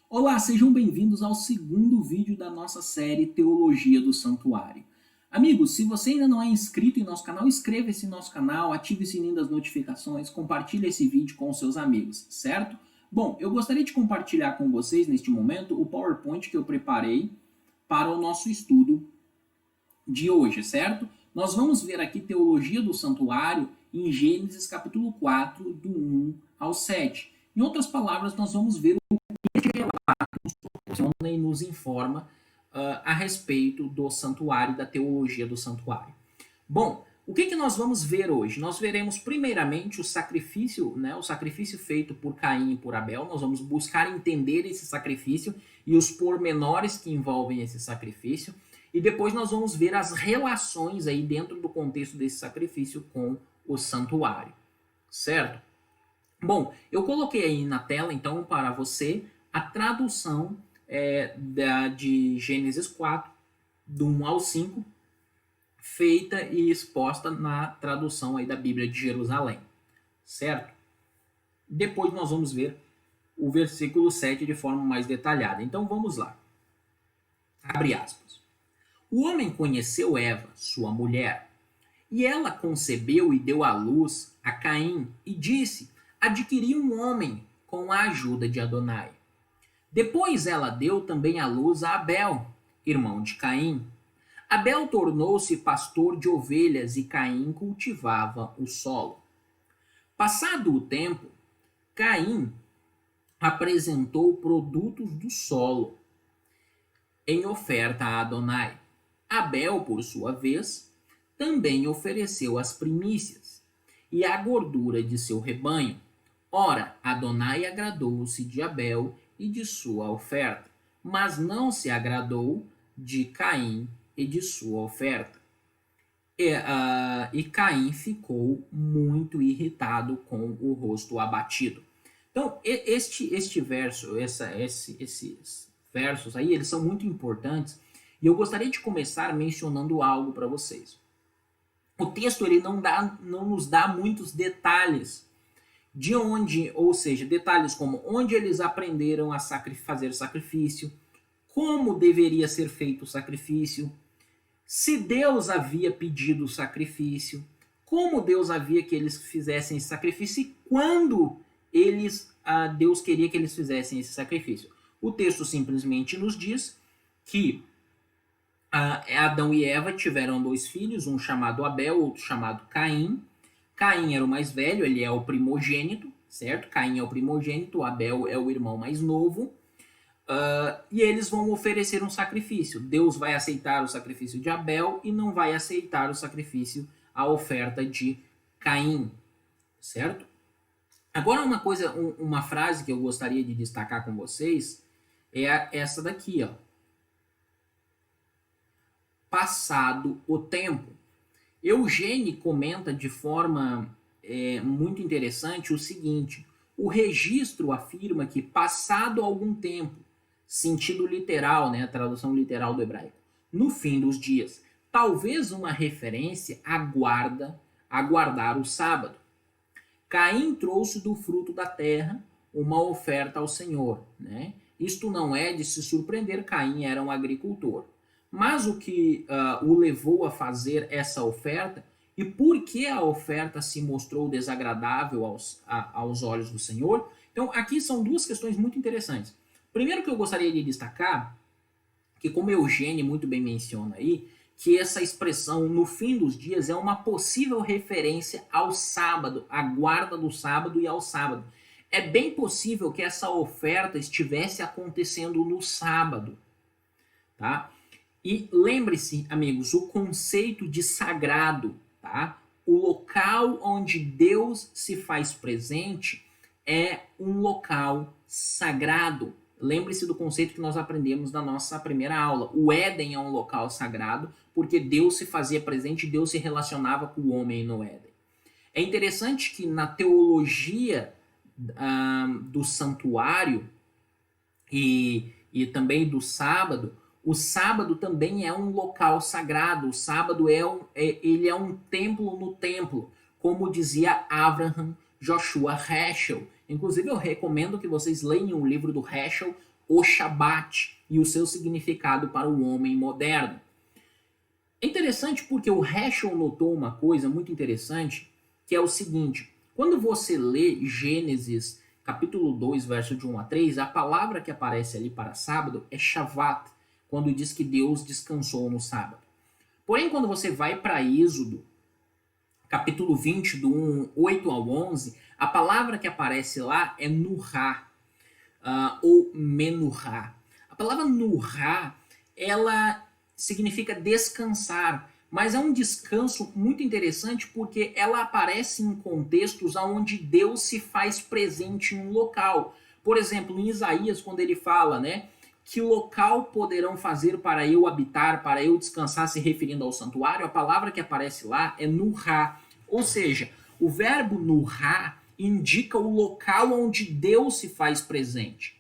Olá, sejam bem-vindos ao segundo vídeo da nossa série Teologia do Santuário. Amigos, se você ainda não é inscrito em nosso canal, inscreva-se em nosso canal, ative o sininho das notificações, compartilhe esse vídeo com os seus amigos, certo? Bom, eu gostaria de compartilhar com vocês neste momento o PowerPoint que eu preparei para o nosso estudo de hoje, certo? Nós vamos ver aqui Teologia do Santuário em Gênesis capítulo 4, do 1 ao 7. Em outras palavras, nós vamos ver o e nos informa a respeito do santuário, da teologia do santuário. Bom, o que nós vamos ver hoje? Nós veremos primeiramente o sacrifício, né, o sacrifício feito por Caim e por Abel. Nós vamos buscar entender esse sacrifício e os pormenores que envolvem esse sacrifício. E depois nós vamos ver as relações aí dentro do contexto desse sacrifício com o santuário, certo? Bom, eu coloquei aí na tela então para você a tradução de Gênesis 4, do 1 ao 5, feita e exposta na tradução aí da Bíblia de Jerusalém, certo? Depois nós vamos ver o versículo 7 de forma mais detalhada. Então vamos lá. Abre aspas. O homem conheceu Eva, sua mulher, e ela concebeu e deu à luz a Caim, e disse: adquiri um homem com a ajuda de Adonai. Depois ela deu também à luz a Abel, irmão de Caim. Abel tornou-se pastor de ovelhas e Caim cultivava o solo. Passado o tempo, Caim apresentou produtos do solo em oferta a Adonai. Abel, por sua vez, também ofereceu as primícias e a gordura de seu rebanho. Ora, Adonai agradou-se de Abel e de sua oferta, mas não se agradou de Caim e de sua oferta. E Caim ficou muito irritado com o rosto abatido. Então, este verso, esses versos aí, eles são muito importantes, e eu gostaria de começar mencionando algo para vocês. O texto ele não nos dá muitos detalhes de onde, ou seja, detalhes como onde eles aprenderam a fazer sacrifício, como deveria ser feito o sacrifício, se Deus havia pedido o sacrifício, como Deus havia que eles fizessem esse sacrifício e quando Deus queria que eles fizessem esse sacrifício. O texto simplesmente nos diz que Adão e Eva tiveram dois filhos, um chamado Abel, outro chamado Caim. Caim era o mais velho, ele é o primogênito, certo? Caim é o primogênito, Abel é o irmão mais novo. E eles vão oferecer um sacrifício. Deus vai aceitar o sacrifício de Abel e não vai aceitar o sacrifício, a oferta de Caim, certo? Agora uma frase que eu gostaria de destacar com vocês é essa daqui, ó. Passado o tempo. Eugênio comenta de forma muito interessante o seguinte: o registro afirma que passado algum tempo, sentido literal, né, a tradução literal do hebraico, no fim dos dias, talvez uma referência a guardar o sábado. Caim trouxe do fruto da terra uma oferta ao Senhor, né? Isto não é de se surpreender, Caim era um agricultor. Mas o que o levou a fazer essa oferta e por que a oferta se mostrou desagradável aos olhos do Senhor? Então, aqui são duas questões muito interessantes. Primeiro que eu gostaria de destacar, que como Eugênio muito bem menciona aí, que essa expressão no fim dos dias é uma possível referência ao sábado, à guarda do sábado e ao sábado. É bem possível que essa oferta estivesse acontecendo no sábado, tá? E lembre-se, amigos, o conceito de sagrado, tá? O local onde Deus se faz presente é um local sagrado. Lembre-se do conceito que nós aprendemos na nossa primeira aula. O Éden é um local sagrado porque Deus se fazia presente e Deus se relacionava com o homem no Éden. É interessante que na teologia do santuário e também do sábado, o sábado também é um local sagrado. O sábado ele é um templo no templo, como dizia Abraham Joshua Heschel. Inclusive, eu recomendo que vocês leiam o livro do Heschel, o Shabat e o seu significado para o homem moderno. É interessante porque o Heschel notou uma coisa muito interessante, que é o seguinte: quando você lê Gênesis capítulo 2, verso de 1 a 3, a palavra que aparece ali para sábado é Shavat, quando diz que Deus descansou no sábado. Porém, quando você vai para Êxodo, capítulo 20, do 8 ao 11, a palavra que aparece lá é Nuhá, ou Menuhá. A palavra Nuhá, ela significa descansar, mas é um descanso muito interessante porque ela aparece em contextos onde Deus se faz presente em um local. Por exemplo, em Isaías, quando ele fala, né, que local poderão fazer para eu habitar, para eu descansar, se referindo ao santuário, a palavra que aparece lá é Nuhá. Ou seja, o verbo Nuhá indica o local onde Deus se faz presente.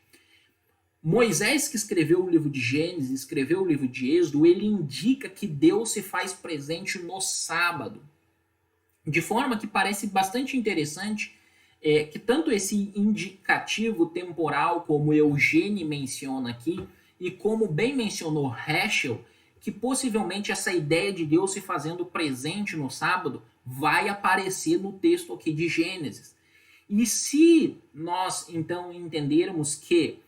Moisés, que escreveu o livro de Gênesis, escreveu o livro de Êxodo, ele indica que Deus se faz presente no sábado. De forma que parece bastante interessante que tanto esse indicativo temporal, como Eugênio menciona aqui, e como bem mencionou Heschel, que possivelmente essa ideia de Deus se fazendo presente no sábado vai aparecer no texto aqui de Gênesis. E se nós então entendermos que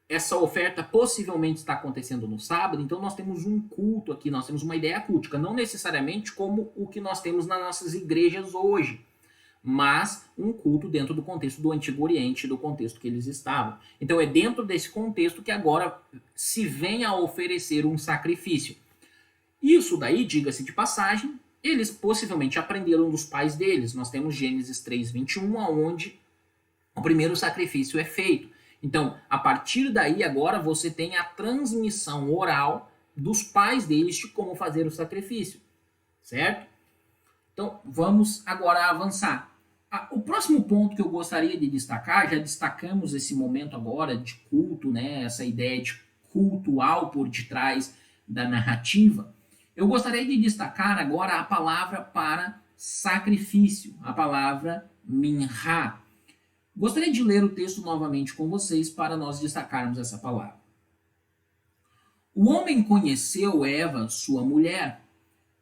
essa oferta possivelmente está acontecendo no sábado, então nós temos um culto aqui, nós temos uma ideia cultica, não necessariamente como o que nós temos nas nossas igrejas hoje, mas um culto dentro do contexto do Antigo Oriente, do contexto que eles estavam. Então é dentro desse contexto que agora se vem a oferecer um sacrifício. Isso daí, diga-se de passagem, eles possivelmente aprenderam dos pais deles. Nós temos Gênesis 3:21, onde o primeiro sacrifício é feito. Então, a partir daí, agora você tem a transmissão oral dos pais deles de como fazer o sacrifício, certo? Então, vamos agora avançar. O próximo ponto que eu gostaria de destacar, já destacamos esse momento agora de culto, né? Essa ideia de cultual por detrás da narrativa. Eu gostaria de destacar agora a palavra para sacrifício, a palavra minhá. Gostaria de ler o texto novamente com vocês para nós destacarmos essa palavra. O homem conheceu Eva, sua mulher.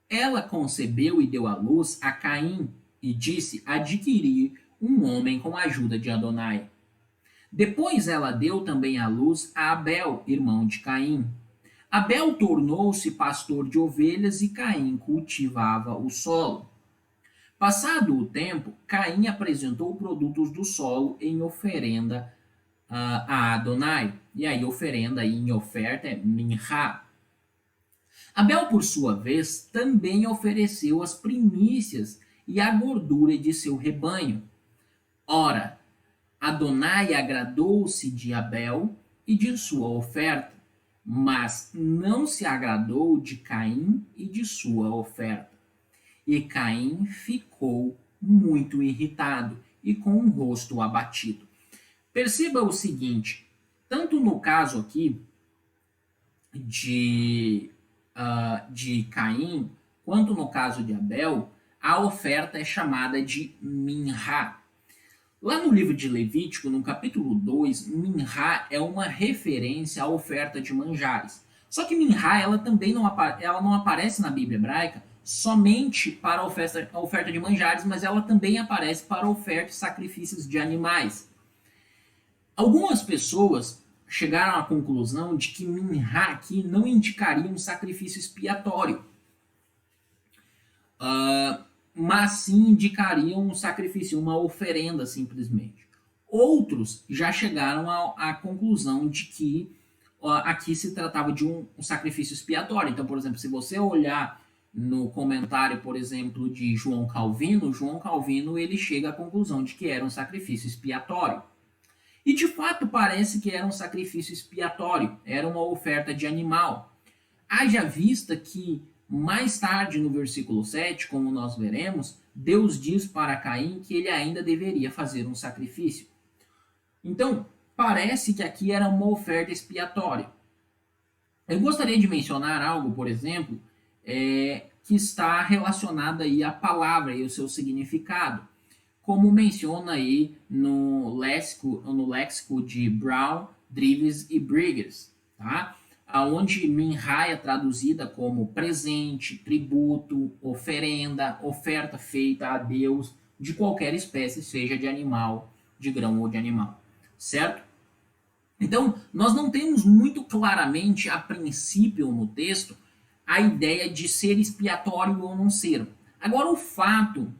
Ela concebeu e deu à luz a Caim e disse: adquiri um homem com a ajuda de Adonai. Depois ela deu também à luz a Abel, irmão de Caim. Abel tornou-se pastor de ovelhas e Caim cultivava o solo. Passado o tempo, Caim apresentou produtos do solo em oferenda a Adonai. E aí, oferenda aí, em oferta é minhá. Abel, por sua vez, também ofereceu as primícias e a gordura de seu rebanho. Ora, Adonai agradou-se de Abel e de sua oferta, mas não se agradou de Caim e de sua oferta. E Caim ficou muito irritado e com o rosto abatido. Perceba o seguinte, tanto no caso aqui de Caim, quanto no caso de Abel, a oferta é chamada de minhá. Lá no livro de Levítico, no capítulo 2, minhá é uma referência à oferta de manjares. Só que minhá, ela também não aparece na Bíblia hebraica somente para a oferta de manjares, mas ela também aparece para a oferta de sacrifícios de animais. Algumas pessoas chegaram à conclusão de que minhá aqui não indicaria um sacrifício expiatório, mas sim indicaria um sacrifício, uma oferenda simplesmente. Outros já chegaram à conclusão de que aqui se tratava de um sacrifício expiatório. Então, por exemplo, se você olhar no comentário, por exemplo, de João Calvino ele chega à conclusão de que era um sacrifício expiatório. E de fato parece que era um sacrifício expiatório, era uma oferta de animal. Haja vista que mais tarde no versículo 7, como nós veremos, Deus diz para Caim que ele ainda deveria fazer um sacrifício. Então, parece que aqui era uma oferta expiatória. Eu gostaria de mencionar algo, por exemplo, que está relacionado aí à palavra e ao seu significado. Como menciona aí no léxico de Brown, drives e brigas, tá? Aonde minhá é traduzida como presente, tributo, oferenda, oferta feita a Deus de qualquer espécie, seja de animal, de grão ou de animal, certo? Então, nós não temos muito claramente, a princípio no texto, a ideia de ser expiatório ou não ser. Agora, o fato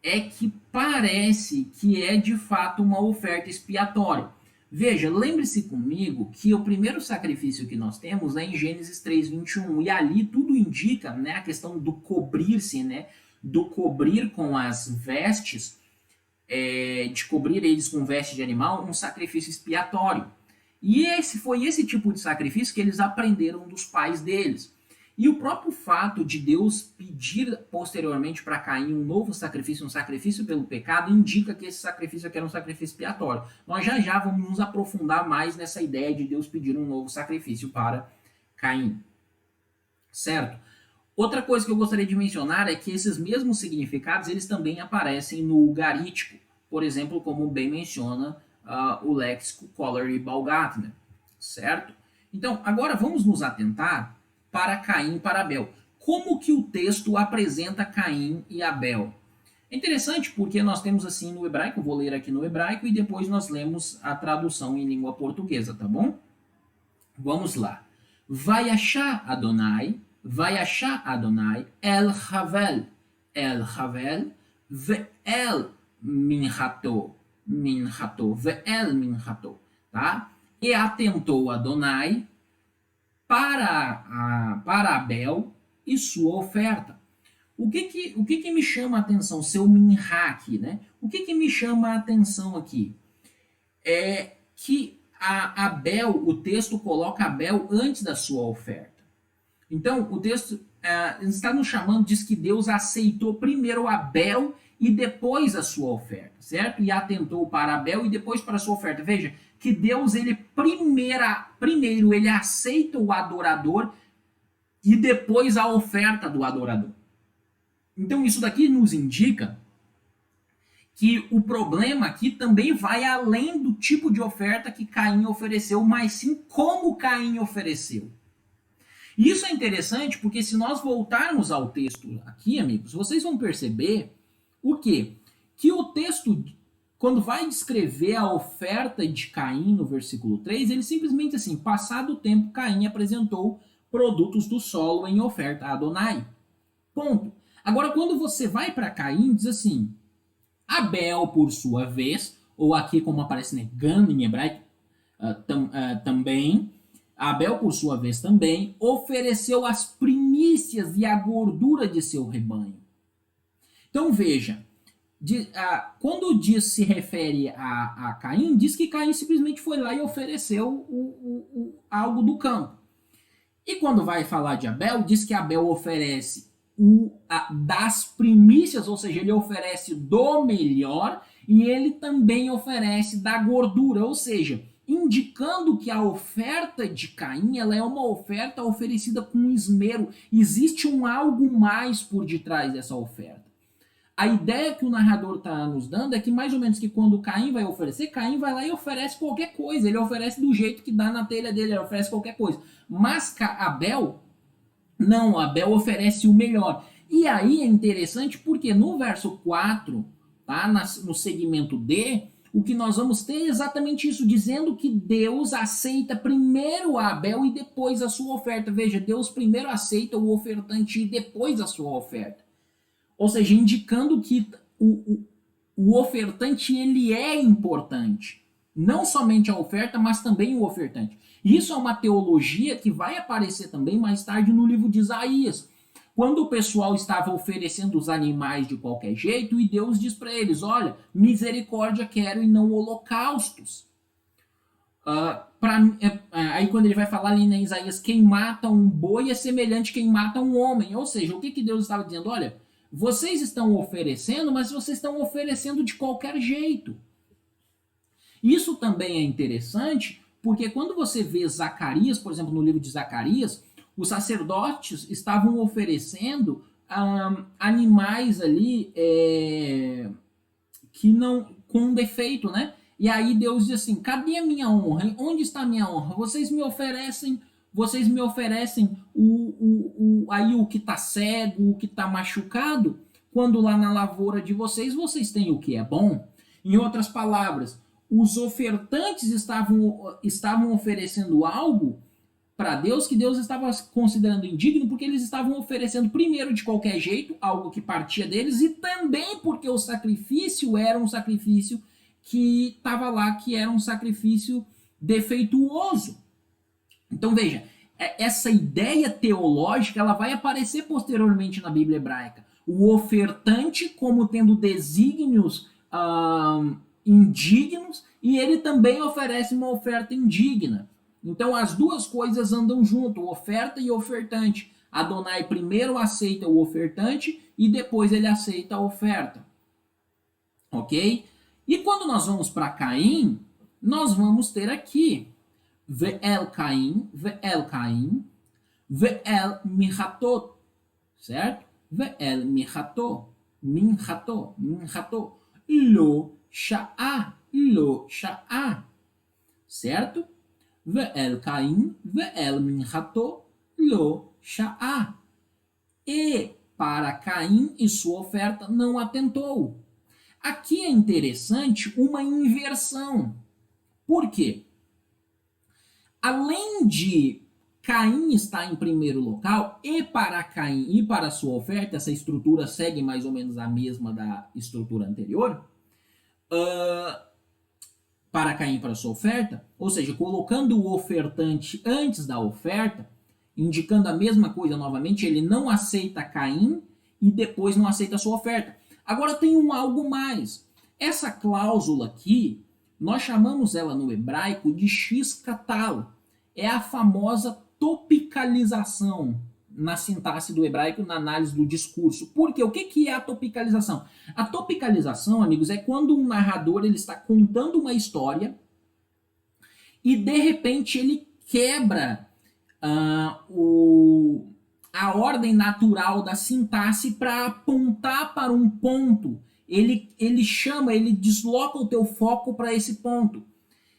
é que parece que é de fato uma oferta expiatória. Veja, lembre-se comigo que o primeiro sacrifício que nós temos é em Gênesis 3:21, e ali tudo indica, né, a questão do cobrir-se, né, do cobrir com as vestes, de cobrir eles com veste de animal, um sacrifício expiatório. E foi esse tipo de sacrifício que eles aprenderam dos pais deles. E o próprio fato de Deus pedir posteriormente para Caim um novo sacrifício, um sacrifício pelo pecado, indica que esse sacrifício aqui era um sacrifício expiatório. Nós já vamos nos aprofundar mais nessa ideia de Deus pedir um novo sacrifício para Caim. Certo? Outra coisa que eu gostaria de mencionar é que esses mesmos significados eles também aparecem no Ugarítico, por exemplo, como bem menciona o léxico Kohler e Baumgartner, certo? Então, agora vamos nos atentar para Caim e para Abel. Como que o texto apresenta Caim e Abel? É interessante porque nós temos assim no hebraico, vou ler aqui no hebraico e depois nós lemos a tradução em língua portuguesa, tá bom? Vamos lá. Vayashá Adonai el Havel ve'el minchato, ve'el minchato, tá? E atentou Adonai para Abel e sua oferta. O que me chama a atenção? Seu minhá aqui, né? O que me chama a atenção aqui? É que Abel, o texto coloca Abel antes da sua oferta. Então, o texto está nos chamando, diz que Deus aceitou primeiro Abel e depois a sua oferta, certo? E atentou para Abel e depois para a sua oferta. Veja, que Deus, ele primeiro ele aceita o adorador e depois a oferta do adorador. Então, isso daqui nos indica que o problema aqui também vai além do tipo de oferta que Caim ofereceu, mas sim como Caim ofereceu. E isso é interessante porque se nós voltarmos ao texto aqui, amigos, vocês vão perceber o quê? Que o texto, quando vai descrever a oferta de Caim no versículo 3, ele simplesmente assim, passado o tempo, Caim apresentou produtos do solo em oferta a Adonai. Ponto. Agora, quando você vai para Caim, diz assim, Abel, por sua vez, ou aqui como aparece, né, Gan em hebraico, também, Abel, por sua vez também, ofereceu as primícias e a gordura de seu rebanho. Então veja, quando diz se refere a Caim, diz que Caim simplesmente foi lá e ofereceu algo do campo. E quando vai falar de Abel, diz que Abel oferece das primícias, ou seja, ele oferece do melhor e ele também oferece da gordura, ou seja, indicando que a oferta de Caim ela é uma oferta oferecida com esmero. Existe algo mais por detrás dessa oferta. A ideia que o narrador está nos dando é que mais ou menos que quando Caim vai oferecer, Caim vai lá e oferece qualquer coisa. Ele oferece do jeito que dá na telha dele, ele oferece qualquer coisa. Mas Abel, não, Abel oferece o melhor. E aí é interessante porque no verso 4, tá, no segmento D, o que nós vamos ter é exatamente isso, dizendo que Deus aceita primeiro a Abel e depois a sua oferta. Veja, Deus primeiro aceita o ofertante e depois a sua oferta. Ou seja, indicando que o ofertante ele é importante. Não somente a oferta, mas também o ofertante. Isso é uma teologia que vai aparecer também mais tarde no livro de Isaías. Quando o pessoal estava oferecendo os animais de qualquer jeito, e Deus diz para eles, olha, misericórdia quero e não holocaustos. Aí quando ele vai falar ali em Isaías, quem mata um boi é semelhante a quem mata um homem. Ou seja, o que Deus estava dizendo? Olha, vocês estão oferecendo, mas vocês estão oferecendo de qualquer jeito. Isso também é interessante, porque quando você vê Zacarias, por exemplo, no livro de Zacarias, os sacerdotes estavam oferecendo animais ali que não com defeito, né? E aí Deus diz assim: cadê a minha honra? Onde está a minha honra? Vocês me oferecem aí o que está cego, o que está machucado, quando lá na lavoura de vocês têm o que é bom. Em outras palavras, os ofertantes estavam oferecendo algo para Deus que Deus estava considerando indigno, porque eles estavam oferecendo primeiro de qualquer jeito algo que partia deles, e também porque o sacrifício era um sacrifício que estava lá, que era um sacrifício defeituoso. Então veja, essa ideia teológica ela vai aparecer posteriormente na Bíblia hebraica. O ofertante como tendo desígnios indignos, e ele também oferece uma oferta indigna. Então as duas coisas andam junto, oferta e ofertante. Adonai primeiro aceita o ofertante e depois ele aceita a oferta. Ok? E quando nós vamos para Caim, nós vamos ter aqui Ve'el Caim, Ve'el Michatot, certo? Ve'el Michatot, Minchatot, Lo Sha'ah, certo? Ve'el Caim, Ve'el Minchatot, Lo Sha'ah. E para Caim e sua oferta não atentou. Aqui é interessante uma inversão. Por quê? Além de Caim estar em primeiro local, e para Caim e para sua oferta, essa estrutura segue mais ou menos a mesma da estrutura anterior, para Caim e para sua oferta, ou seja, colocando o ofertante antes da oferta, indicando a mesma coisa novamente, ele não aceita Caim e depois não aceita a sua oferta. Agora tem algo mais. Essa cláusula aqui, nós chamamos ela no hebraico de X-katal. É a famosa topicalização na sintaxe do hebraico, na análise do discurso. Por quê? O que é a topicalização? A topicalização, amigos, é quando um narrador ele está contando uma história e, de repente, ele quebra a ordem natural da sintaxe para apontar para um ponto. Ele desloca o teu foco para esse ponto.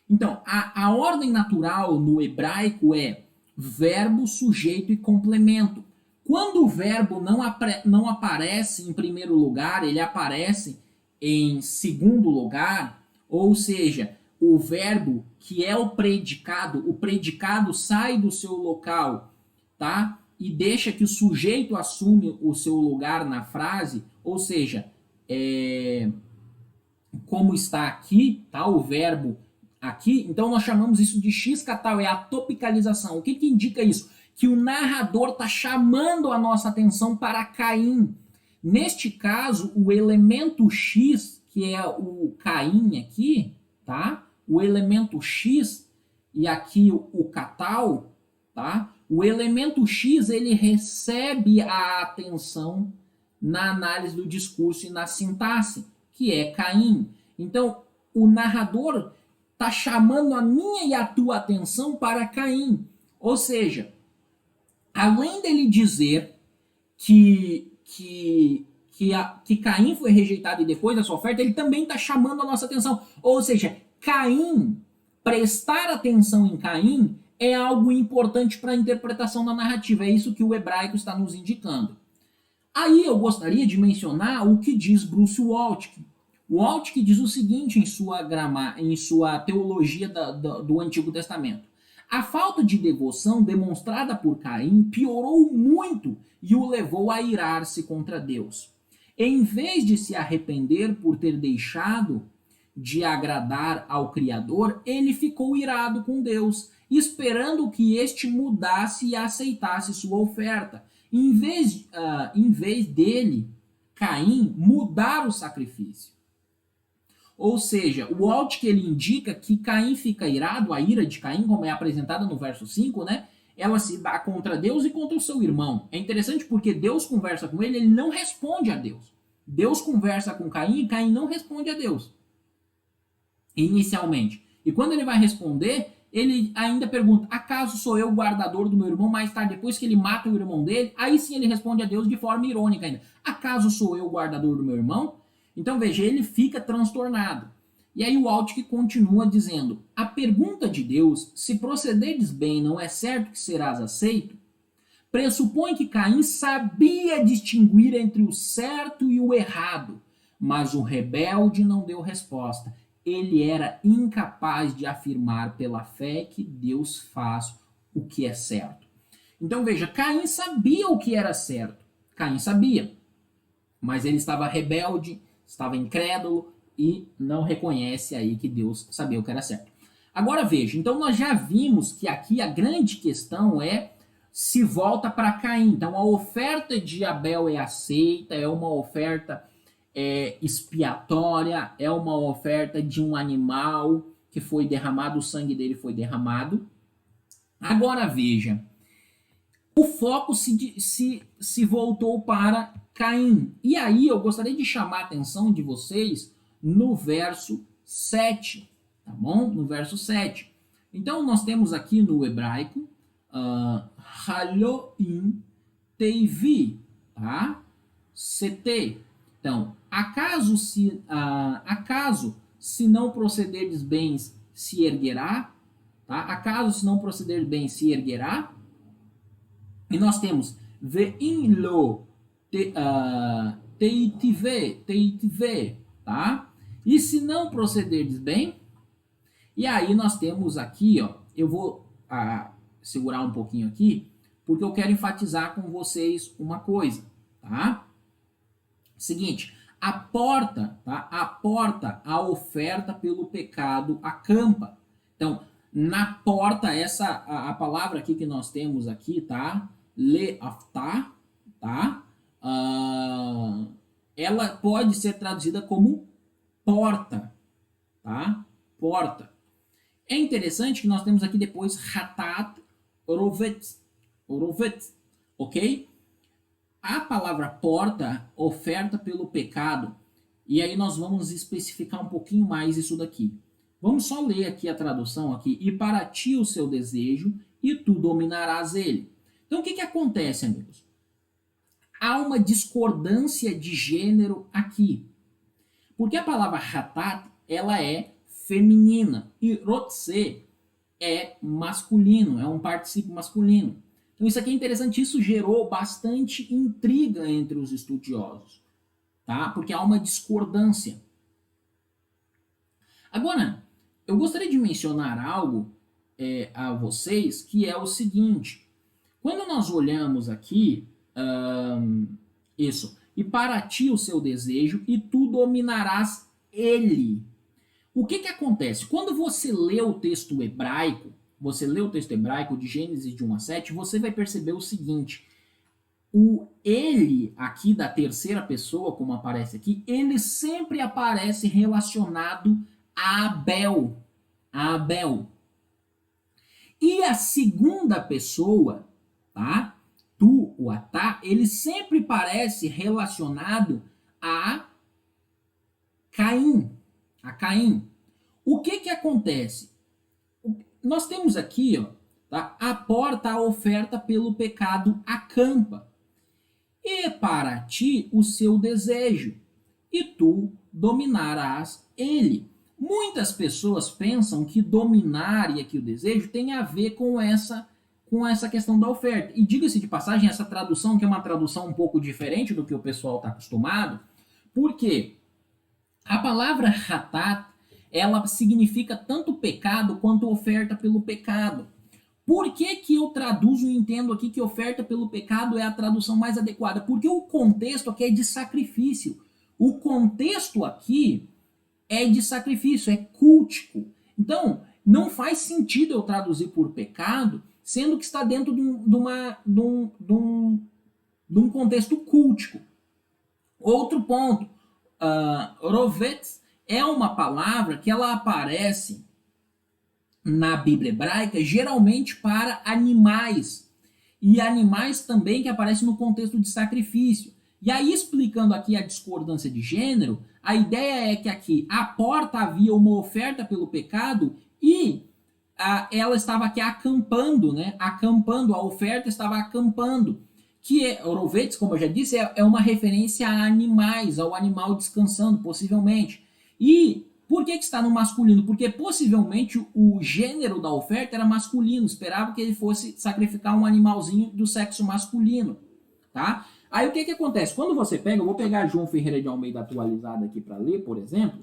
Então, a ordem natural no hebraico é verbo, sujeito e complemento. Quando o verbo não aparece em primeiro lugar, ele aparece em segundo lugar, ou seja, o verbo que é o predicado sai do seu local, tá? E deixa que o sujeito assume o seu lugar na frase, ou seja, como está aqui, tá? O verbo aqui, então nós chamamos isso de X-katal, é a topicalização. O que indica isso? Que o narrador está chamando a nossa atenção para Caim. Neste caso, o elemento X, que é o Caim aqui, tá? O elemento X e aqui o katal, tá? O elemento X, ele recebe a atenção na análise do discurso e na sintaxe, que é Caim. Então, o narrador está chamando a minha e a tua atenção para Caim. Ou seja, além dele dizer que Caim foi rejeitado e depois da sua oferta, ele também está chamando a nossa atenção. Ou seja, Caim, prestar atenção em Caim é algo importante para a interpretação da narrativa. É isso que o hebraico está nos indicando. Aí eu gostaria de mencionar o que diz Bruce Waltke. Waltke diz o seguinte em sua teologia do Antigo Testamento. A falta de devoção demonstrada por Caim piorou muito e o levou a irar-se contra Deus. Em vez de se arrepender por ter deixado de agradar ao Criador, ele ficou irado com Deus, esperando que este mudasse e aceitasse sua oferta. Em vez dele, Caim, mudar o sacrifício. Ou seja, o Waltke ele indica que Caim fica irado, a ira de Caim, como é apresentada no verso 5, né? Ela se dá contra Deus e contra o seu irmão. É interessante porque Deus conversa com ele, ele não responde a Deus. Deus conversa com Caim e Caim não responde a Deus. Inicialmente. E quando ele vai responder, ele ainda pergunta, acaso sou eu o guardador do meu irmão? Mais tarde, depois que ele mata o irmão dele, aí sim ele responde a Deus de forma irônica ainda. Acaso sou eu o guardador do meu irmão? Então veja, ele fica transtornado. E aí o Altke continua dizendo: a pergunta de Deus, se procederes bem, não é certo que serás aceito, pressupõe que Caim sabia distinguir entre o certo e o errado, mas o rebelde não deu resposta. Ele era incapaz de afirmar pela fé que Deus faz o que é certo. Então veja, Caim sabia o que era certo. Caim sabia, mas ele estava rebelde, estava incrédulo e não reconhece aí que Deus sabia o que era certo. Agora veja, então nós já vimos que aqui a grande questão se volta para Caim. Então a oferta de Abel é aceita, é uma oferta expiatória, é uma oferta de um animal que foi derramado, o sangue dele foi derramado. Agora veja, o foco se voltou para Caim. E aí eu gostaria de chamar a atenção de vocês no verso 7, tá bom? No verso 7. Então nós temos aqui no hebraico Haloim Teivi, tá? CT. Então, acaso se não procederdes bem se erguerá, tá? Acaso se não proceder bem se erguerá? E nós temos ve'in lo teitive, tá? E se não procederdes bem? E aí nós temos aqui, ó, eu vou segurar um pouquinho aqui, porque eu quero enfatizar com vocês uma coisa, tá? Seguinte, a porta, tá? A porta, a oferta pelo pecado acampa. Então, na porta, a palavra aqui que nós temos aqui, tá? Leaftá, tá? Ela pode ser traduzida como porta, tá? Porta. É interessante que nós temos aqui depois Hatat Rovet, ok? A palavra porta, oferta pelo pecado, e aí nós vamos especificar um pouquinho mais isso daqui. Vamos só ler aqui a tradução aqui. E para ti o seu desejo, e tu dominarás ele. Então o que acontece, amigos? Há uma discordância de gênero aqui. Porque a palavra hatat, ela é feminina, e rotse é masculino, é um particípio masculino. Então isso aqui é interessante, isso gerou bastante intriga entre os estudiosos, tá? Porque há uma discordância. Agora, eu gostaria de mencionar algo a vocês, que é o seguinte. Quando nós olhamos aqui, e para ti o seu desejo, e tu dominarás ele. O que acontece? Quando você lê o texto hebraico, de Gênesis de 1 a 7, você vai perceber o seguinte: o ele aqui da terceira pessoa, como aparece aqui, ele sempre aparece relacionado a Abel. E a segunda pessoa, tá? Tu, o atá, ele sempre parece relacionado a Caim. O que acontece? Nós temos aqui, ó, tá? A porta, a oferta pelo pecado acampa. E para ti o seu desejo, e tu dominarás ele. Muitas pessoas pensam que dominar e aqui o desejo tem a ver com essa questão da oferta. E diga-se de passagem, essa tradução, que é uma tradução um pouco diferente do que o pessoal está acostumado, porque a palavra hatat, ela significa tanto pecado quanto oferta pelo pecado. Por que eu traduzo e entendo aqui que oferta pelo pecado é a tradução mais adequada? Porque o contexto aqui é de sacrifício. O contexto aqui é de sacrifício, é cultico. Então, não faz sentido eu traduzir por pecado, sendo que está dentro de um contexto cultico. Outro ponto, rovet é uma palavra que ela aparece na Bíblia hebraica geralmente para animais, e animais também que aparecem no contexto de sacrifício. E aí, explicando aqui a discordância de gênero, a ideia é que aqui a porta havia uma oferta pelo pecado e ela estava aqui acampando, né? Acampando, a oferta estava acampando. Que Orovetes, como eu já disse, é uma referência a animais, ao animal descansando, possivelmente. E Por que está no masculino? Porque possivelmente o gênero da oferta era masculino, esperava que ele fosse sacrificar um animalzinho do sexo masculino, tá? Aí o que acontece? Quando você pega, eu vou pegar João Ferreira de Almeida atualizado aqui para ler, por exemplo.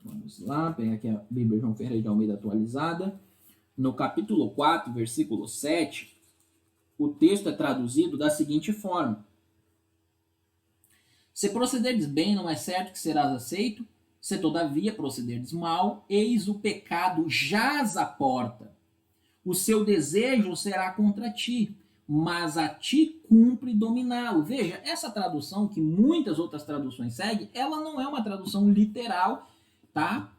Vamos lá, pegar aqui a Bíblia João Ferreira de Almeida atualizada. No capítulo 4, versículo 7, o texto é traduzido da seguinte forma: se procederdes bem, não é certo que serás aceito? Se todavia procederdes mal, eis o pecado jaz à porta. O seu desejo será contra ti, mas a ti cumpre dominá-lo. Veja, essa tradução que muitas outras traduções seguem, ela não é uma tradução literal, tá?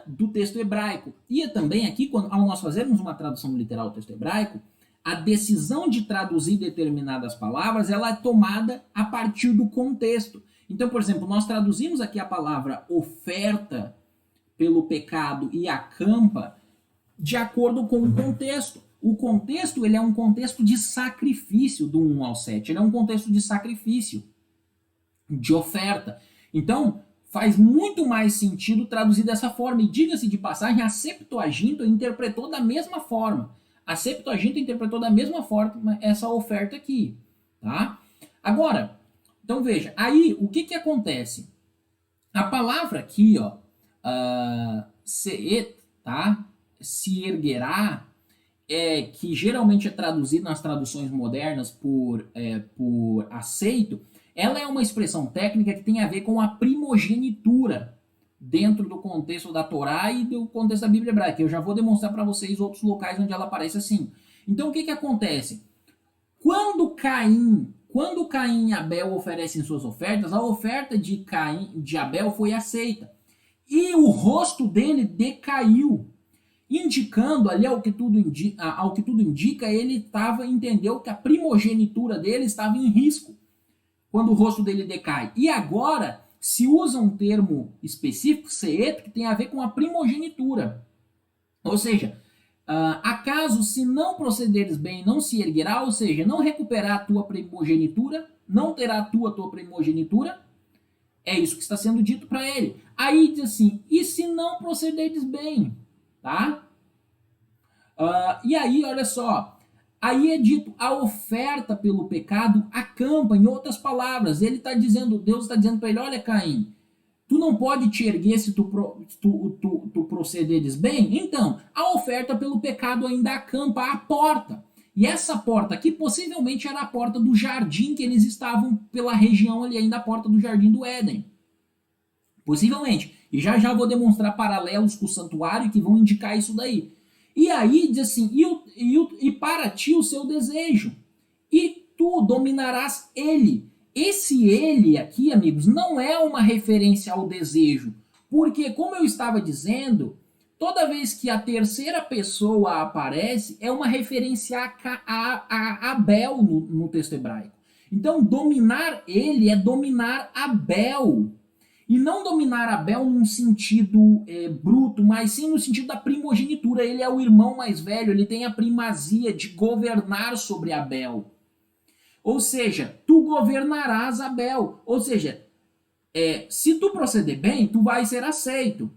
Do texto hebraico. E também aqui, ao nós fazermos uma tradução literal do texto hebraico, a decisão de traduzir determinadas palavras, ela é tomada a partir do contexto. Então, por exemplo, nós traduzimos aqui a palavra oferta pelo pecado e acampa de acordo com o contexto. O contexto, ele é um contexto de sacrifício do 1 ao 7. Ele é um contexto de sacrifício, de oferta. Então, faz muito mais sentido traduzir dessa forma. E diga-se de passagem, a Septuaginta interpretou da mesma forma. A Septuaginta interpretou da mesma forma essa oferta aqui, tá? Agora, então veja, aí o que acontece? A palavra aqui, ó, seet, tá? Se erguerá, que geralmente é traduzido nas traduções modernas por aceito, ela é uma expressão técnica que tem a ver com a primogenitura dentro do contexto da Torá e do contexto da Bíblia hebraica. Eu já vou demonstrar para vocês outros locais onde ela aparece assim. Então, o que acontece? Quando Caim e Abel oferecem suas ofertas, a oferta de Abel foi aceita. E o rosto dele decaiu, indicando ali, ao que tudo indica, ele entendeu que a primogenitura dele estava em risco quando o rosto dele decai. E agora se usa um termo específico, seet, que tem a ver com a primogenitura. Ou seja, acaso se não procederes bem, não se erguerá, ou seja, não recuperar a tua primogenitura, não terá a tua primogenitura. É isso que está sendo dito para ele. Aí diz assim, e se não procederdes bem, tá? E aí, olha só, aí é dito, a oferta pelo pecado acampa. Em outras palavras, ele está dizendo, Deus está dizendo para ele, olha, Caim, tu não pode te erguer se tu procederes bem? Então, a oferta pelo pecado ainda acampa à porta. E essa porta aqui possivelmente era a porta do jardim que eles estavam pela região ali, ainda a porta do jardim do Éden. Possivelmente. E já vou demonstrar paralelos com o santuário que vão indicar isso daí. E aí diz assim, e para ti o seu desejo, e tu dominarás ele. Esse ele aqui, amigos, não é uma referência ao desejo, porque, como eu estava dizendo, toda vez que a terceira pessoa aparece, é uma referência a Abel no texto hebraico. Então, dominar ele é dominar Abel. E não dominar Abel num sentido bruto, mas sim no sentido da primogenitura. Ele é o irmão mais velho, ele tem a primazia de governar sobre Abel. Ou seja, tu governarás Abel. Ou seja, se tu proceder bem, tu vai ser aceito.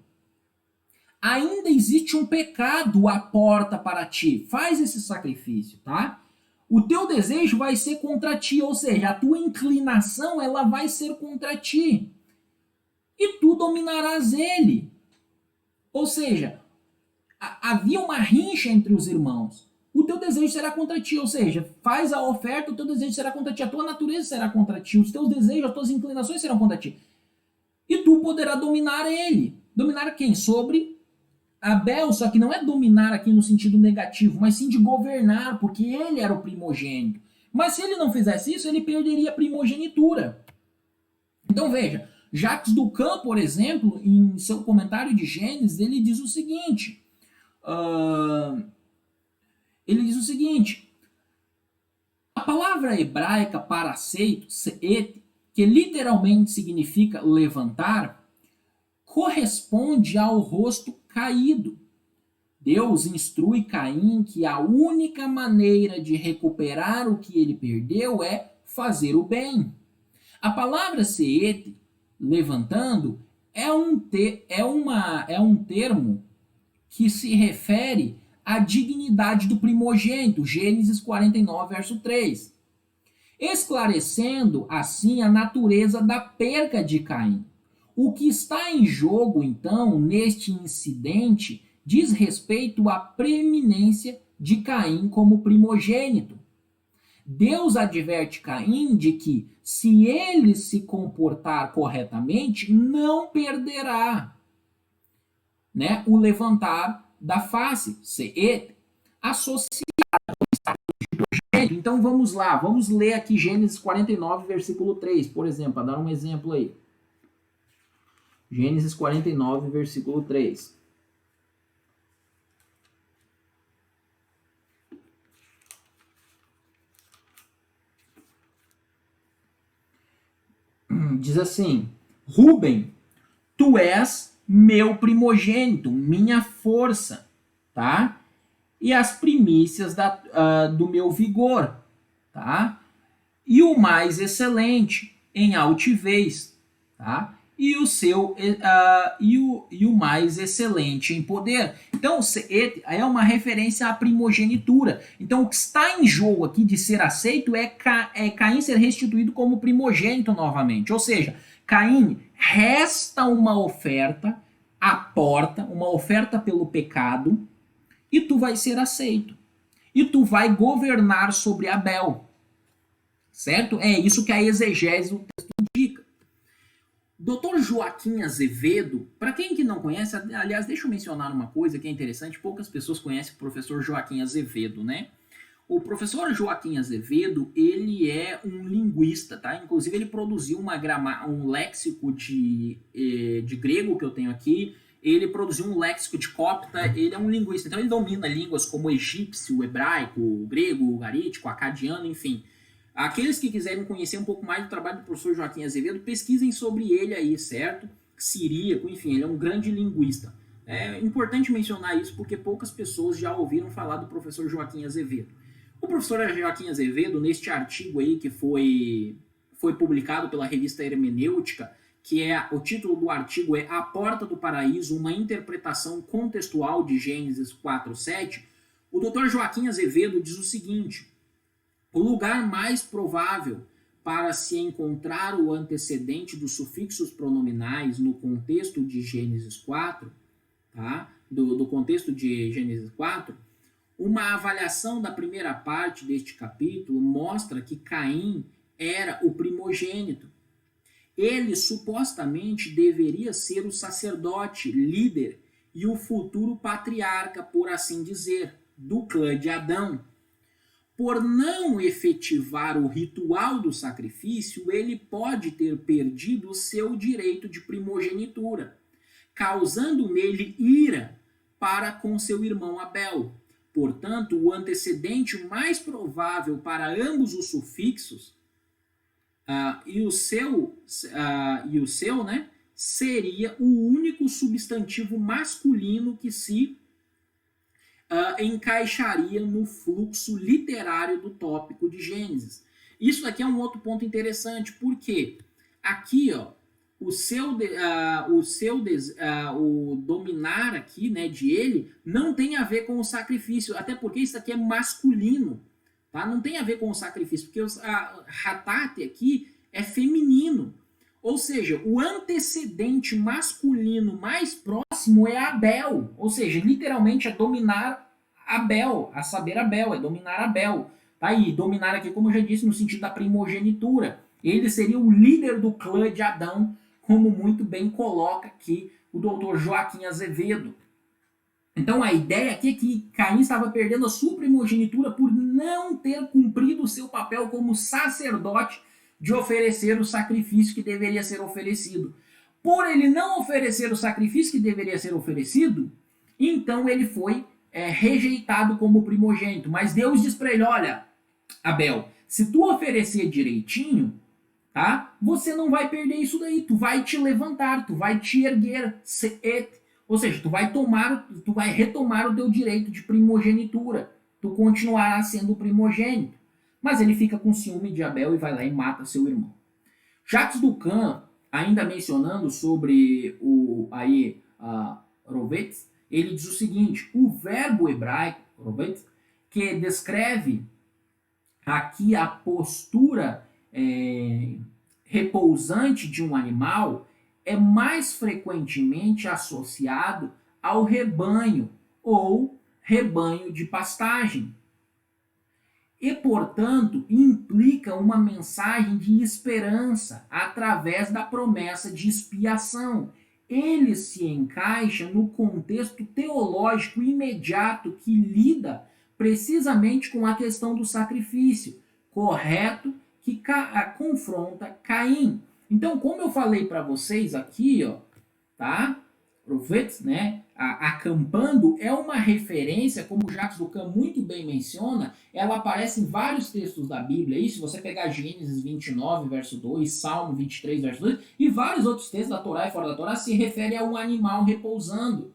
Ainda existe um pecado à porta para ti. Faz esse sacrifício, tá? O teu desejo vai ser contra ti, ou seja, a tua inclinação ela vai ser contra ti. E tu dominarás ele. Ou seja, havia uma rincha entre os irmãos. O teu desejo será contra ti, ou seja, faz a oferta, o teu desejo será contra ti, a tua natureza será contra ti, os teus desejos, as tuas inclinações serão contra ti. E tu poderás dominar ele. Dominar quem? Sobre Abel, só que não é dominar aqui no sentido negativo, mas sim de governar, porque ele era o primogênito. Mas se ele não fizesse isso, ele perderia a primogenitura. Então veja, Jacques Ducan, por exemplo, em seu comentário de Gênesis, ele diz o seguinte, a palavra hebraica para aceito, seet, que literalmente significa levantar, corresponde ao rosto caído, Deus instrui Caim que a única maneira de recuperar o que ele perdeu é fazer o bem. A palavra seet, levantando, é um termo que se refere à dignidade do primogênito, Gênesis 49, verso 3, esclarecendo assim a natureza da perca de Caim. O que está em jogo, então, neste incidente, diz respeito à preeminência de Caim como primogênito. Deus adverte Caim de que, se ele se comportar corretamente, não perderá, né, o levantar da face, associado. Então vamos lá, vamos ler aqui Gênesis 49, versículo 3, por exemplo, para dar um exemplo aí. Gênesis 49, versículo 3. Diz assim: Rúben, tu és meu primogênito, minha força, tá? E as primícias do meu vigor, tá? E o mais excelente em altivez, tá? E o mais excelente em poder. Então, é uma referência à primogenitura. Então, o que está em jogo aqui de ser aceito é Caim ser restituído como primogênito novamente. Ou seja, Caim, resta uma oferta à porta, uma oferta pelo pecado, e tu vai ser aceito. E tu vai governar sobre Abel. Certo? É isso que a exegese do texto indica. Dr. Joaquim Azevedo, para quem que não conhece, aliás, deixa eu mencionar uma coisa que é interessante, poucas pessoas conhecem o professor Joaquim Azevedo, né? O professor Joaquim Azevedo, ele é um linguista, tá? Inclusive, ele produziu um léxico de grego que eu tenho aqui, ele produziu um léxico de copta, ele é um linguista, então ele domina línguas como egípcio, hebraico, grego, garítico, acadiano, enfim. Aqueles que quiserem conhecer um pouco mais do trabalho do professor Joaquim Azevedo, pesquisem sobre ele aí, certo? Siríaco, enfim, ele é um grande linguista. É importante mencionar isso porque poucas pessoas já ouviram falar do professor Joaquim Azevedo. O professor Joaquim Azevedo, neste artigo aí que foi publicado pela revista Hermenêutica, que o título do artigo é A Porta do Paraíso, uma interpretação contextual de Gênesis 4:7, o Dr. Joaquim Azevedo diz o seguinte: o lugar mais provável para se encontrar o antecedente dos sufixos pronominais no contexto de Gênesis 4, tá? do contexto de Gênesis 4, uma avaliação da primeira parte deste capítulo mostra que Caim era o primogênito. Ele supostamente deveria ser o sacerdote, líder e o futuro patriarca, por assim dizer, do clã de Adão. Por não efetivar o ritual do sacrifício, ele pode ter perdido o seu direito de primogenitura, causando nele ira para com seu irmão Abel. Portanto, o antecedente mais provável para ambos os sufixos e o seu, né, seria o único substantivo masculino que se encaixaria no fluxo literário do tópico de Gênesis. Isso aqui é um outro ponto interessante, porque aqui, ó, o dominar aqui, né, de ele, não tem a ver com o sacrifício, até porque isso aqui é masculino, tá? Não tem a ver com o sacrifício, porque a Hatate aqui é feminino. Ou seja, o antecedente masculino mais próximo é Abel. Ou seja, literalmente é dominar Abel, a saber Abel, é dominar Abel. Tá aí, dominar aqui, como eu já disse, no sentido da primogenitura. Ele seria o líder do clã de Adão, como muito bem coloca aqui o doutor Joaquim Azevedo. Então a ideia aqui é que Caim estava perdendo a sua primogenitura por não ter cumprido o seu papel como sacerdote de oferecer o sacrifício que deveria ser oferecido. Por ele não oferecer o sacrifício que deveria ser oferecido, então ele foi rejeitado como primogênito. Mas Deus diz para ele: olha, Abel, se tu oferecer direitinho, tá? Você não vai perder isso daí, tu vai te levantar, tu vai te erguer. Ou seja, tu vai retomar o teu direito de primogenitura. Tu continuará sendo o primogênito. Mas ele fica com ciúme de Abel e vai lá e mata seu irmão. Jacques Ducan, ainda mencionando sobre o aí Rovetz, ele diz o seguinte: o verbo hebraico Rovetz, que descreve aqui a postura repousante de um animal, é mais frequentemente associado ao rebanho ou rebanho de pastagem. E, portanto, implica uma mensagem de esperança através da promessa de expiação. Ele se encaixa no contexto teológico imediato que lida precisamente com a questão do sacrifício correto que confronta Caim. Então, como eu falei para vocês aqui, ó, tá? Profetas, né? Acampando é uma referência, como Jacques Ducan muito bem menciona, ela aparece em vários textos da Bíblia. E se você pegar Gênesis 29, verso 2, Salmo 23, verso 2, e vários outros textos da Torá e fora da Torá, se refere a um animal repousando.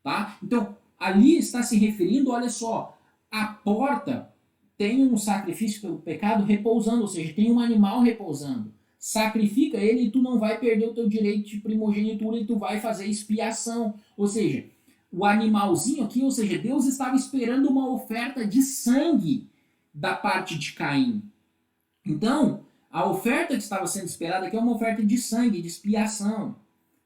Tá? Então, ali está se referindo, olha só, a porta tem um sacrifício pelo pecado repousando, ou seja, tem um animal repousando. Sacrifica ele e tu não vai perder o teu direito de primogenitura e tu vai fazer expiação. Ou seja, o animalzinho aqui, ou seja, Deus estava esperando uma oferta de sangue da parte de Caim. Então, a oferta que estava sendo esperada aqui é uma oferta de sangue, de expiação,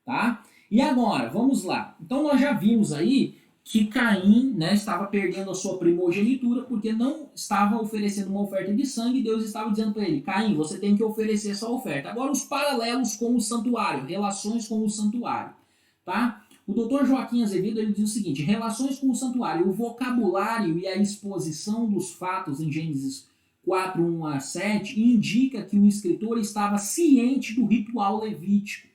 tá? E agora, vamos lá. Então nós já vimos aí que Caim, né, estava perdendo a sua primogenitura porque não estava oferecendo uma oferta de sangue. Deus estava dizendo para ele: Caim, você tem que oferecer essa oferta. Agora, os paralelos com o santuário, relações com o santuário, tá? O Dr. Joaquim Azevedo ele diz o seguinte: relações com o santuário, o vocabulário e a exposição dos fatos em Gênesis 4, 1 a 7 indica que o escritor estava ciente do ritual levítico.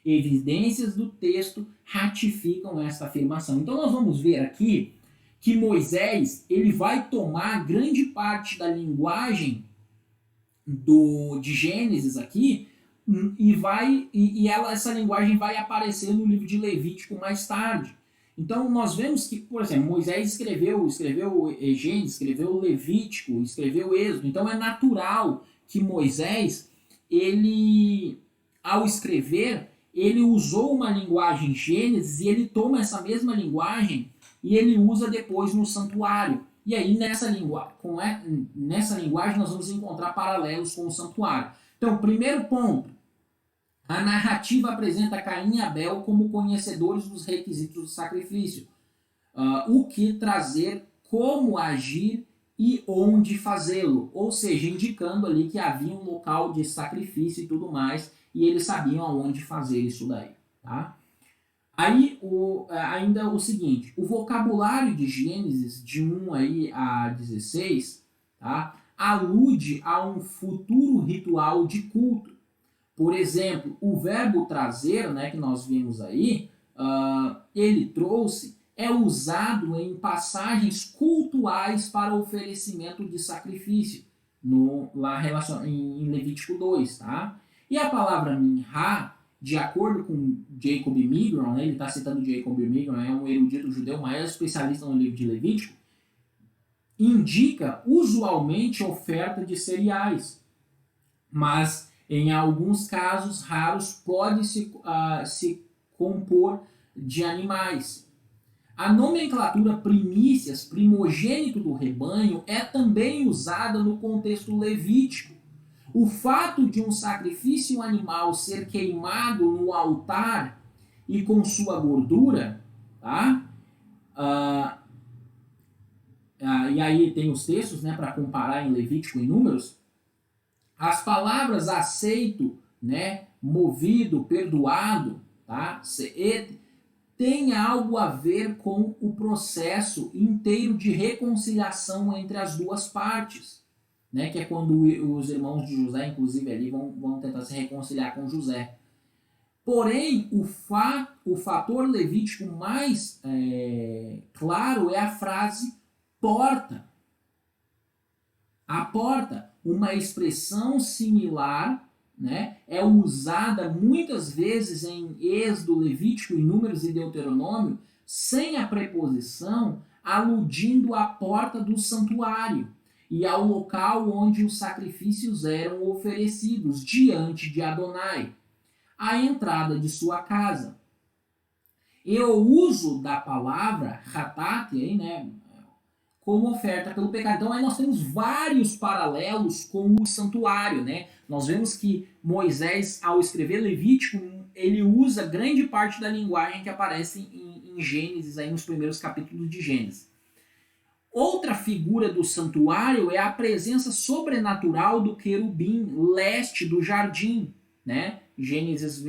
Evidências do texto ratificam esta afirmação. Então nós vamos ver aqui que Moisés ele vai tomar grande parte da linguagem de Gênesis aqui essa linguagem vai aparecer no livro de Levítico mais tarde. Então nós vemos que, por exemplo, Moisés escreveu Gênesis, escreveu Levítico, escreveu Êxodo. Então é natural que Moisés, ele, ao escrever, ele usou uma linguagem Gênesis e ele toma essa mesma linguagem e ele usa depois no santuário. E aí nessa linguagem nós vamos encontrar paralelos com o santuário. Então, primeiro ponto, a narrativa apresenta Caim e Abel como conhecedores dos requisitos do sacrifício. O que trazer, como agir e onde fazê-lo. Ou seja, indicando ali que havia um local de sacrifício e tudo mais, e eles sabiam aonde fazer isso daí. Tá? Aí, ainda o seguinte, o vocabulário de Gênesis, de 1 aí a 16, tá? Alude a um futuro ritual de culto. Por exemplo, o verbo trazer, né, que nós vimos aí, ele trouxe, é usado em passagens cultuais para oferecimento de sacrifício, lá em Levítico 2, tá? E a palavra minhá, de acordo com Jacob Migron, né, ele está citando Jacob Migron, é um erudito judeu, maior especialista no livro de Levítico, indica usualmente oferta de cereais, mas em alguns casos raros pode se compor de animais. A nomenclatura primícias, primogênito do rebanho, é também usada no contexto levítico. O fato de um sacrifício animal ser queimado no altar e com sua gordura, tá? E aí tem os textos, né, para comparar em Levítico e Números. As palavras aceito, né, movido, perdoado, tá? Tem algo a ver com o processo inteiro de reconciliação entre as duas partes, né? Que é quando os irmãos de José, inclusive, ali vão tentar se reconciliar com José. Porém, o fator levítico mais claro é a frase porta. A porta, uma expressão similar, né, é usada muitas vezes em Êxodo, Levítico, e Números e Deuteronômio, sem a preposição, aludindo à porta do santuário e ao local onde os sacrifícios eram oferecidos diante de Adonai, a entrada de sua casa. E o uso da palavra hatat, aí, né, como oferta pelo pecado. Então aí nós temos vários paralelos com o santuário, né? Nós vemos que Moisés, ao escrever Levítico, ele usa grande parte da linguagem que aparece em Gênesis, aí nos primeiros capítulos de Gênesis. Outra figura do santuário é a presença sobrenatural do querubim leste do jardim, né? Gênesis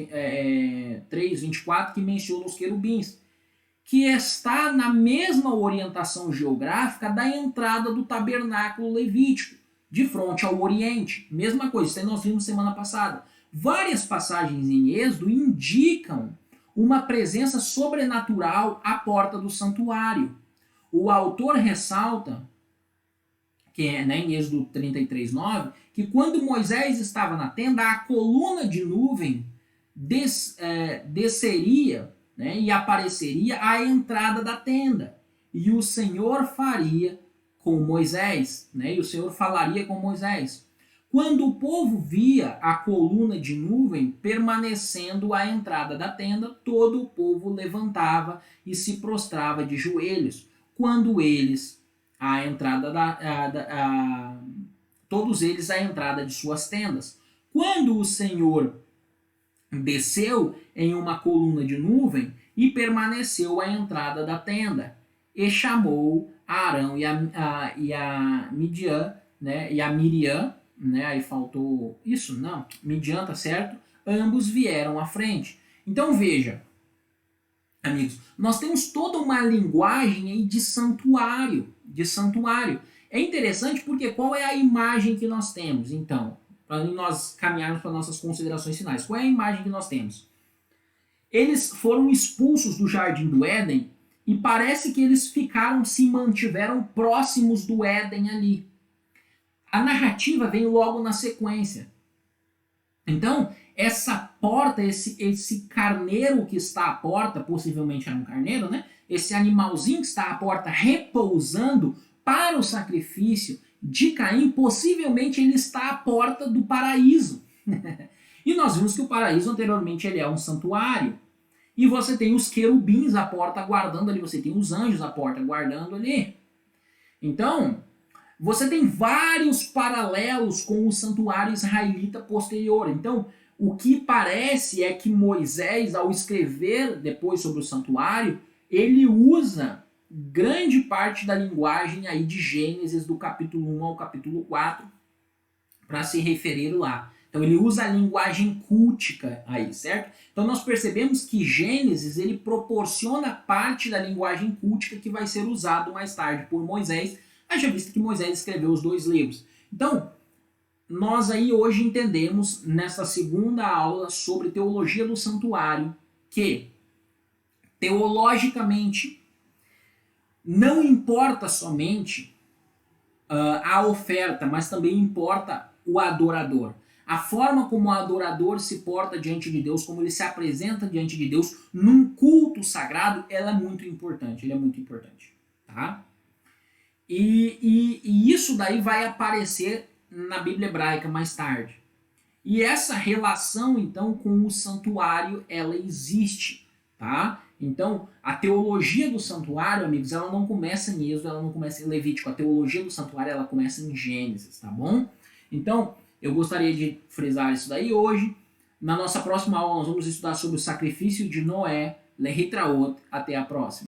3, 24, que menciona os querubins, que está na mesma orientação geográfica da entrada do tabernáculo levítico, de frente ao oriente. Mesma coisa, isso aí nós vimos semana passada. Várias passagens em Êxodo indicam uma presença sobrenatural à porta do santuário. O autor ressalta, que é, né, em Êxodo 33, 9, que quando Moisés estava na tenda, a coluna de nuvem desceria, né, e apareceria à entrada da tenda. E o Senhor faria com Moisés, né, e o Senhor falaria com Moisés. Quando o povo via a coluna de nuvem permanecendo à entrada da tenda, todo o povo levantava e se prostrava de joelhos. Quando eles, todos eles à entrada de suas tendas. Quando o Senhor desceu em uma coluna de nuvem e permaneceu à entrada da tenda, e chamou a Arão e a Midian, né, e a Miriam, né, aí faltou isso, não, Midian, tá certo? Ambos vieram à frente. Então veja, amigos, nós temos toda uma linguagem aí de santuário, É interessante porque qual é a imagem que nós temos, então, para nós caminharmos para nossas considerações finais. Qual é a imagem que nós temos? Eles foram expulsos do Jardim do Éden e parece que eles se mantiveram próximos do Éden ali. A narrativa vem logo na sequência. Então, essa porta, esse carneiro que está à porta, possivelmente era um carneiro, né? Esse animalzinho que está à porta repousando para o sacrifício de Caim, possivelmente ele está à porta do paraíso. E nós vimos que o paraíso anteriormente ele é um santuário. E você tem os querubins à porta guardando ali, você tem os anjos à porta guardando ali. Então, você tem vários paralelos com o santuário israelita posterior. Então, o que parece é que Moisés, ao escrever depois sobre o santuário, ele usa grande parte da linguagem aí de Gênesis, do capítulo 1 ao capítulo 4, para se referir lá. Então ele usa a linguagem cultica aí, certo? Então nós percebemos que Gênesis ele proporciona parte da linguagem cultica que vai ser usado mais tarde por Moisés, haja visto que Moisés escreveu os 2 livros. Então, nós aí hoje entendemos, nessa segunda aula sobre teologia do santuário, que teologicamente não importa somente a oferta, mas também importa o adorador. A forma como o adorador se porta diante de Deus, como ele se apresenta diante de Deus num culto sagrado, ela é muito importante, ele é muito importante, tá? E isso daí vai aparecer na Bíblia hebraica mais tarde. E essa relação, então, com o santuário, ela existe, tá? Então, a teologia do santuário, amigos, ela não começa em Êxodo, ela não começa em Levítico. A teologia do santuário, ela começa em Gênesis, tá bom? Então, eu gostaria de frisar isso daí hoje. Na nossa próxima aula, nós vamos estudar sobre o sacrifício de Noé, Lehitraot. Até a próxima.